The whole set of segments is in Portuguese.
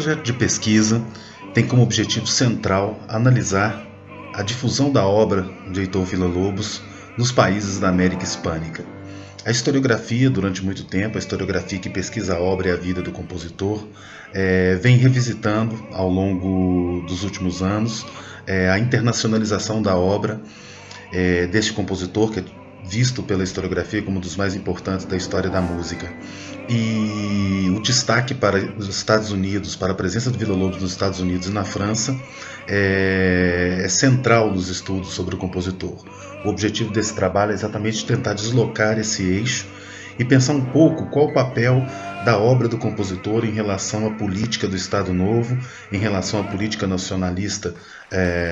projeto de pesquisa tem como objetivo central analisar a difusão da obra de Heitor Villa-Lobos nos países da América Hispânica. A historiografia, durante muito tempo, a historiografia que pesquisa a obra e a vida do compositor, vem revisitando ao longo dos últimos anos a internacionalização da obra deste compositor, que é visto pela historiografia como um dos mais importantes da história da música. E o destaque para os Estados Unidos, para a presença do Villa-Lobos nos Estados Unidos e na França, é central nos estudos sobre o compositor. O objetivo desse trabalho é exatamente tentar deslocar esse eixo e pensar um pouco qual o papel da obra do compositor em relação à política do Estado Novo, em relação à política nacionalista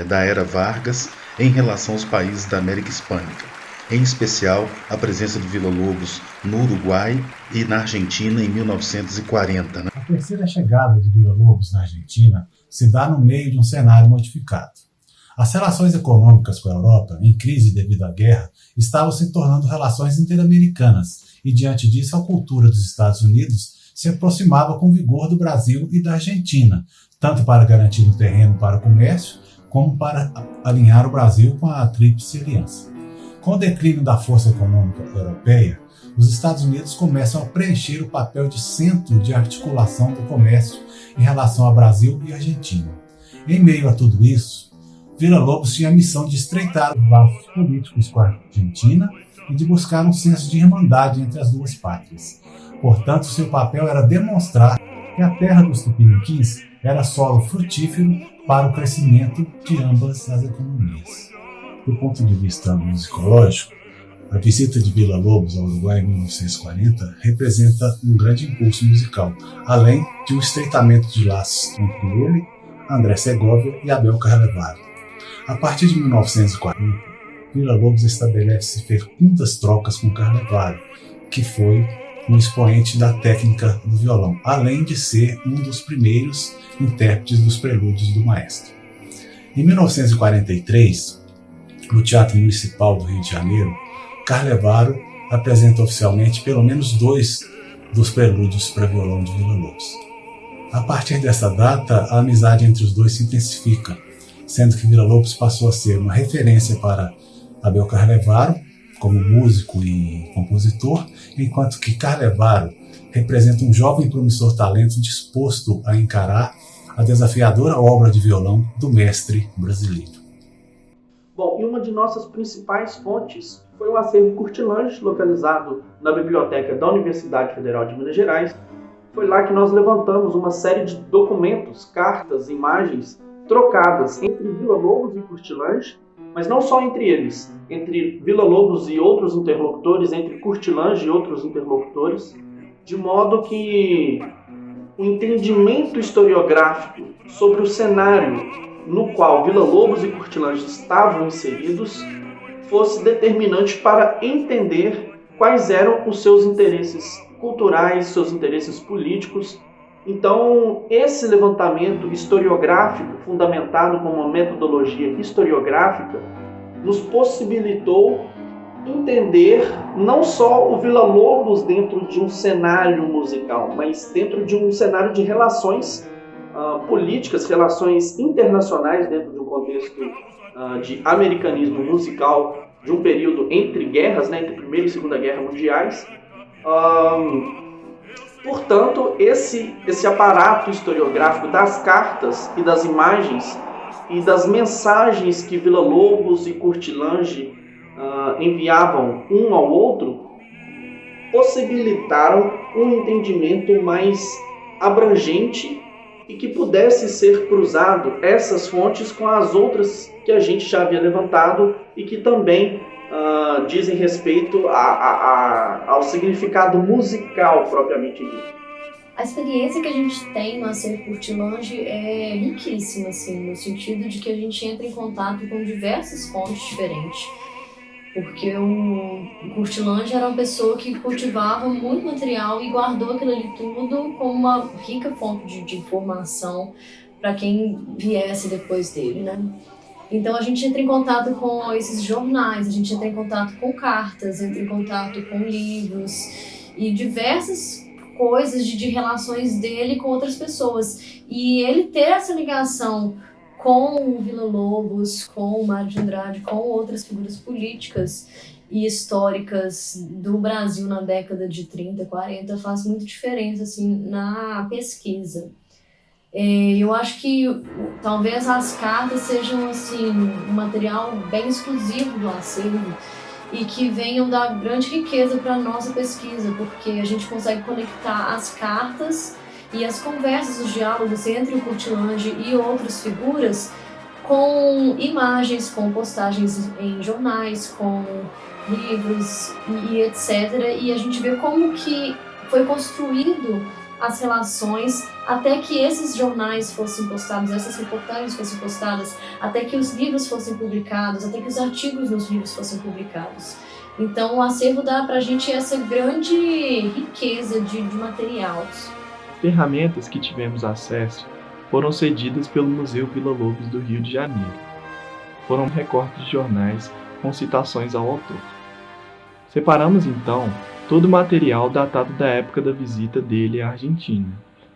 da era Vargas, em relação aos países da América Hispânica. Em especial, a presença de Villa-Lobos no Uruguai e na Argentina em 1940. A terceira chegada de Villa-Lobos na Argentina se dá no meio de um cenário modificado. As relações econômicas com a Europa, em crise devido à guerra, estavam se tornando relações interamericanas e, diante disso, a cultura dos Estados Unidos se aproximava com vigor do Brasil e da Argentina, tanto para garantir um terreno para o comércio, como para alinhar o Brasil com a Tríplice Aliança. Com o declínio da força econômica europeia, os Estados Unidos começam a preencher o papel de centro de articulação do comércio em relação ao Brasil e Argentina. Em meio a tudo isso, Villa-Lobos tinha a missão de estreitar os laços políticos com a Argentina e de buscar um senso de irmandade entre as duas pátrias. Portanto, seu papel era demonstrar que a terra dos tupiniquins era solo frutífero para o crescimento de ambas as economias. Do ponto de vista musicológico, a visita de Villa-Lobos ao Uruguai em 1940 representa um grande impulso musical, além de um estreitamento de laços entre ele, André Segovia e Abel Carlevaro. A partir de 1940, Villa-Lobos estabelece fecundas trocas com Carlevaro, que foi um expoente da técnica do violão, além de ser um dos primeiros intérpretes dos prelúdios do maestro. Em 1943, no Teatro Municipal do Rio de Janeiro, Carlevaro apresenta oficialmente pelo menos 2 dos prelúdios para violão de Villa-Lobos. A partir dessa data, a amizade entre os dois se intensifica, sendo que Villa-Lobos passou a ser uma referência para Abel Carlevaro, como músico e compositor, enquanto que Carlevaro representa um jovem e promissor talento disposto a encarar a desafiadora obra de violão do mestre brasileiro. Bom, e uma de nossas principais fontes foi o acervo Curtilange, localizado na biblioteca da Universidade Federal de Minas Gerais. Foi lá que nós levantamos uma série de documentos, cartas, imagens trocadas entre Villa-Lobos e Curtilange, mas não só entre eles, entre Villa-Lobos e outros interlocutores, entre Curtilange e outros interlocutores, de modo que o entendimento historiográfico sobre o cenário no qual Villa-Lobos e Curtilange estavam inseridos fosse determinante para entender quais eram os seus interesses culturais, seus interesses políticos. Então, esse levantamento historiográfico, fundamentado com uma metodologia historiográfica, nos possibilitou entender não só o Villa-Lobos dentro de um cenário musical, mas dentro de um cenário de relações políticas, relações internacionais dentro de um contexto de americanismo musical de um período entre guerras, entre Primeira e Segunda Guerra Mundiais. Portanto, esse aparato historiográfico das cartas e das imagens e das mensagens que Villa-Lobos e Curtilange enviavam um ao outro possibilitaram um entendimento mais abrangente e que pudesse ser cruzado essas fontes com as outras que a gente já havia levantado e que também dizem respeito ao significado musical propriamente dito. A experiência que a gente tem no acervo Curtilange é riquíssima, assim, no sentido de que a gente entra em contato com diversas fontes diferentes. Porque o Curtilange era uma pessoa que cultivava muito material e guardou aquilo ali tudo como uma rica fonte de informação para quem viesse depois dele, né? Então a gente entra em contato com esses jornais, a gente entra em contato com cartas, entra em contato com livros e diversas coisas de relações dele com outras pessoas. E ele ter essa ligação com o Villa-Lobos, com o Mário de Andrade, com outras figuras políticas e históricas do Brasil na década de 30, 40, faz muita diferença assim, na pesquisa. Eu acho que talvez as cartas sejam assim, um material bem exclusivo do acervo e que venham dar grande riqueza para a nossa pesquisa, porque a gente consegue conectar as cartas e as conversas, os diálogos entre o Curtilange e outras figuras com imagens, com postagens em jornais, com livros e etc. E a gente vê como que foi construído as relações até que esses jornais fossem postados, essas reportagens fossem postadas, até que os livros fossem publicados, até que os artigos nos livros fossem publicados. Então o acervo dá para a gente essa grande riqueza de materiais. Ferramentas que tivemos acesso foram cedidas pelo Museu Villa-Lobos do Rio de Janeiro. Foram recortes de jornais com citações ao autor. Separamos então todo o material datado da época da visita dele à Argentina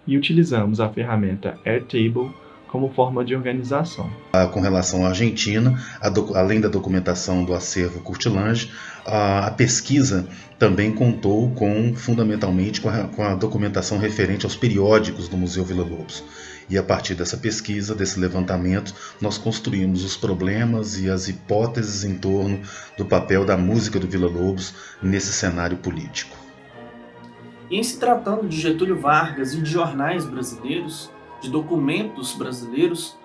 e utilizamos a ferramenta Airtable como forma de organização. Com relação à Argentina, além da documentação do acervo Curtilange, a pesquisa também contou fundamentalmente com a documentação referente aos periódicos do Museu Villa-Lobos. E a partir dessa pesquisa, desse levantamento, nós construímos os problemas e as hipóteses em torno do papel da música do Villa-Lobos nesse cenário político. E em se tratando de Getúlio Vargas e de jornais brasileiros, de documentos brasileiros,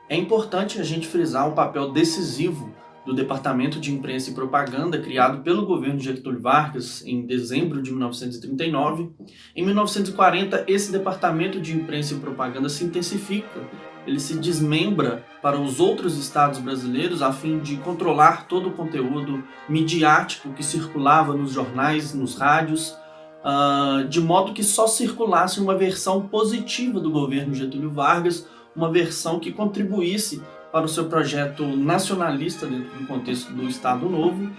é importante a gente frisar o papel decisivo do Departamento de Imprensa e Propaganda criado pelo governo de Getúlio Vargas em dezembro de 1939. Em 1940, esse Departamento de Imprensa e Propaganda se intensifica, ele se desmembra para os outros estados brasileiros a fim de controlar todo o conteúdo midiático que circulava nos jornais, nos rádios, de modo que só circulasse uma versão positiva do governo Getúlio Vargas, uma versão que contribuísse para o seu projeto nacionalista dentro do contexto do Estado Novo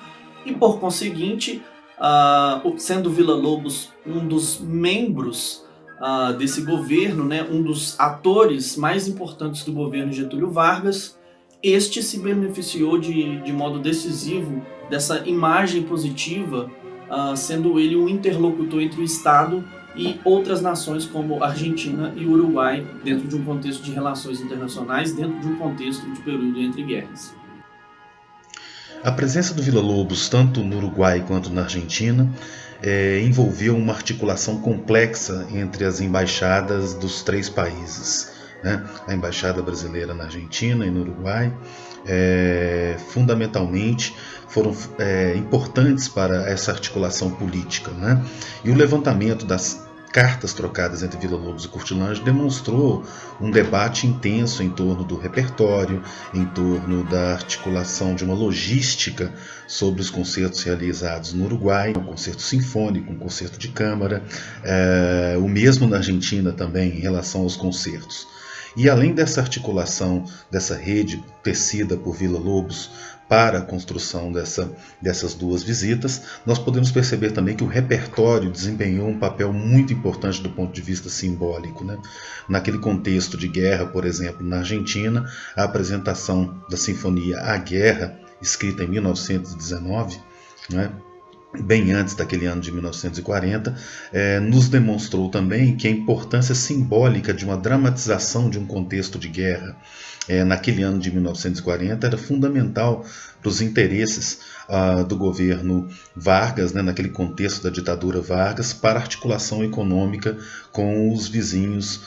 e, por conseguinte, sendo Villa-Lobos um dos membros desse governo, né, um dos atores mais importantes do governo Getúlio Vargas, este se beneficiou de modo decisivo dessa imagem positiva, sendo ele um interlocutor entre o Estado e outras nações como Argentina e Uruguai, dentro de um contexto de relações internacionais, dentro de um contexto de período entre guerras. A presença do Villa-Lobos, tanto no Uruguai quanto na Argentina, envolveu uma articulação complexa entre as embaixadas dos três países, né? A embaixada brasileira na Argentina e no Uruguai, fundamentalmente, foram importantes para essa articulação política, né? E o levantamento das cartas trocadas entre Villa-Lobos e Curtilange demonstrou um debate intenso em torno do repertório, em torno da articulação de uma logística sobre os concertos realizados no Uruguai, um concerto sinfônico, um concerto de câmara, o mesmo na Argentina também em relação aos concertos. E além dessa articulação, dessa rede tecida por Villa-Lobos para a construção dessas duas visitas, nós podemos perceber também que o repertório desempenhou um papel muito importante do ponto de vista simbólico, né? Naquele contexto de guerra, por exemplo, na Argentina, a apresentação da Sinfonia A Guerra, escrita em 1919, né? Bem antes daquele ano de 1940, nos demonstrou também que a importância simbólica de uma dramatização de um contexto de guerra naquele ano de 1940 era fundamental para os interesses do governo Vargas, né, naquele contexto da ditadura Vargas, para a articulação econômica com os vizinhos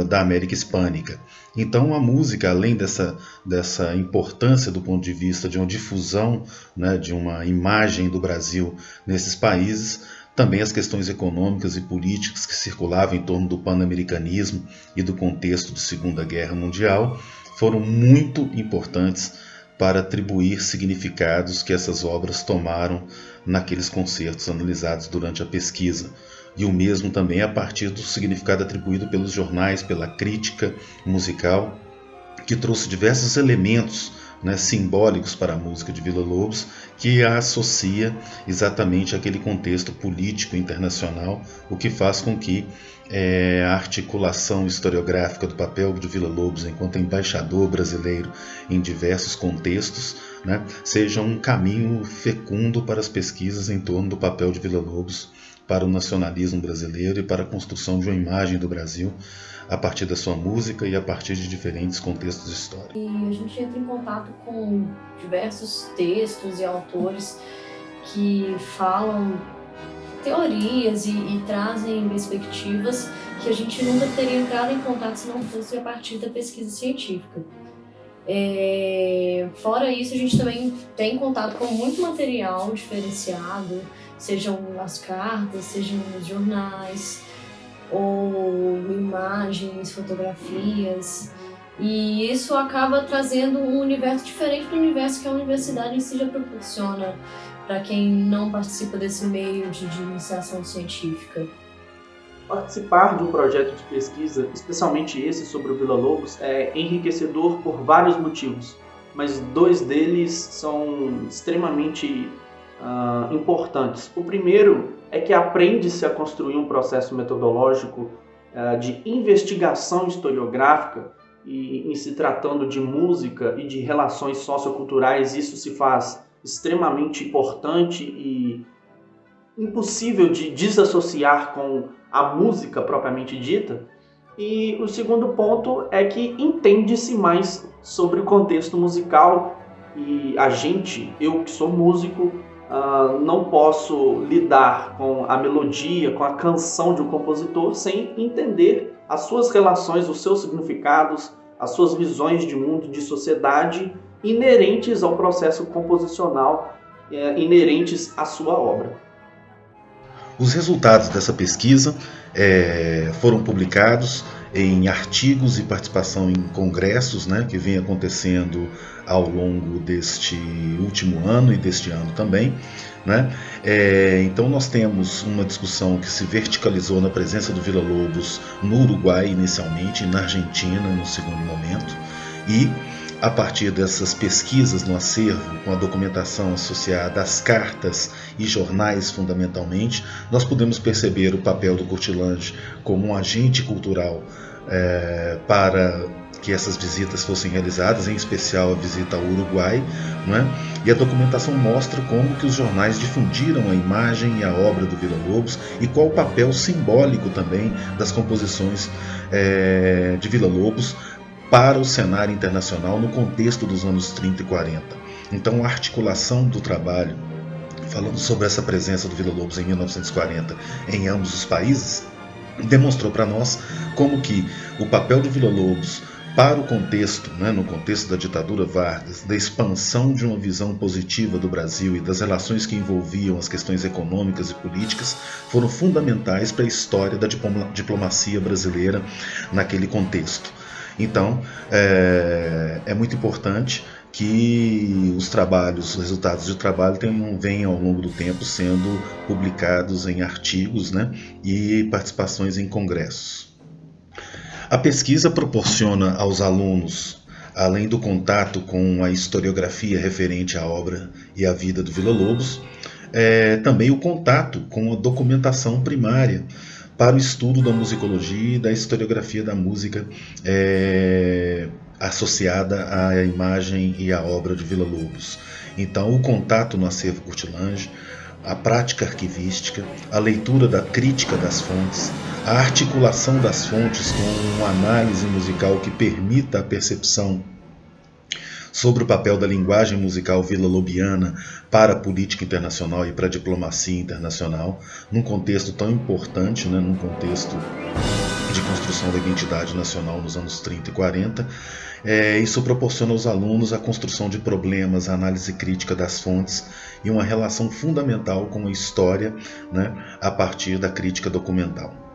da América Hispânica. Então a música, além dessa importância do ponto de vista de uma difusão, né, de uma imagem do Brasil nesses países, também as questões econômicas e políticas que circulavam em torno do pan-americanismo e do contexto de Segunda Guerra Mundial foram muito importantes para atribuir significados que essas obras tomaram naqueles concertos analisados durante a pesquisa. E o mesmo também a partir do significado atribuído pelos jornais, pela crítica musical, que trouxe diversos elementos né, simbólicos para a música de Villa-Lobos, que a associa exatamente àquele contexto político internacional, o que faz com que a articulação historiográfica do papel de Villa-Lobos enquanto embaixador brasileiro em diversos contextos, né, seja um caminho fecundo para as pesquisas em torno do papel de Villa-Lobos para o nacionalismo brasileiro e para a construção de uma imagem do Brasil a partir da sua música e a partir de diferentes contextos históricos. E a gente entra em contato com diversos textos e autores que falam teorias e trazem perspectivas que a gente nunca teria entrado em contato se não fosse a partir da pesquisa científica. Fora isso, a gente também tem contato com muito material diferenciado, sejam as cartas, sejam os jornais, ou imagens, fotografias, e isso acaba trazendo um universo diferente do universo que a universidade em si já proporciona para quem não participa desse meio de iniciação científica. Participar de um projeto de pesquisa, especialmente esse sobre o Villa-Lobos, é enriquecedor por vários motivos, mas dois deles são extremamente importantes. O primeiro é que aprende-se a construir um processo metodológico de investigação historiográfica, e em se tratando de música e de relações socioculturais, isso se faz extremamente importante e impossível de desassociar com a música propriamente dita. E o segundo ponto é que entende-se mais sobre o contexto musical, e eu que sou músico, não posso lidar com a melodia, com a canção de um compositor sem entender as suas relações, os seus significados, as suas visões de mundo, de sociedade, inerentes ao processo composicional, inerentes à sua obra. Os resultados dessa pesquisa foram publicados em artigos e participação em congressos, né, que vem acontecendo ao longo deste último ano e deste ano também, né? Então nós temos uma discussão que se verticalizou na presença do Villa-Lobos no Uruguai inicialmente, na Argentina no segundo momento, e a partir dessas pesquisas no acervo, com a documentação associada às cartas e jornais fundamentalmente, nós podemos perceber o papel do Courtelange como um agente cultural para que essas visitas fossem realizadas, em especial a visita ao Uruguai, né? E a documentação mostra como que os jornais difundiram a imagem e a obra do Villa-Lobos e qual o papel simbólico também das composições de Villa-Lobos para o cenário internacional no contexto dos anos 30 e 40. Então a articulação do trabalho, falando sobre essa presença do Villa-Lobos em 1940 em ambos os países, demonstrou para nós como que o papel do Villa-Lobos para o contexto, né, no contexto da ditadura Vargas, da expansão de uma visão positiva do Brasil e das relações que envolviam as questões econômicas e políticas, foram fundamentais para a história da diplomacia brasileira naquele contexto. Então, é muito importante que os resultados de trabalho venham ao longo do tempo sendo publicados em artigos, né, e participações em congressos. A pesquisa proporciona aos alunos, além do contato com a historiografia referente à obra e à vida do Villa-Lobos, também o contato com a documentação primária para o estudo da musicologia e da historiografia da música associada à imagem e à obra de Villa-Lobos. Então, o contato no acervo Courtelange, a prática arquivística, a leitura da crítica das fontes, a articulação das fontes com uma análise musical que permita a percepção sobre o papel da linguagem musical villa-lobiana para a política internacional e para a diplomacia internacional, num contexto tão importante, né, num contexto de construção da identidade nacional nos anos 30 e 40. Isso proporciona aos alunos a construção de problemas, a análise crítica das fontes e uma relação fundamental com a história, né, a partir da crítica documental.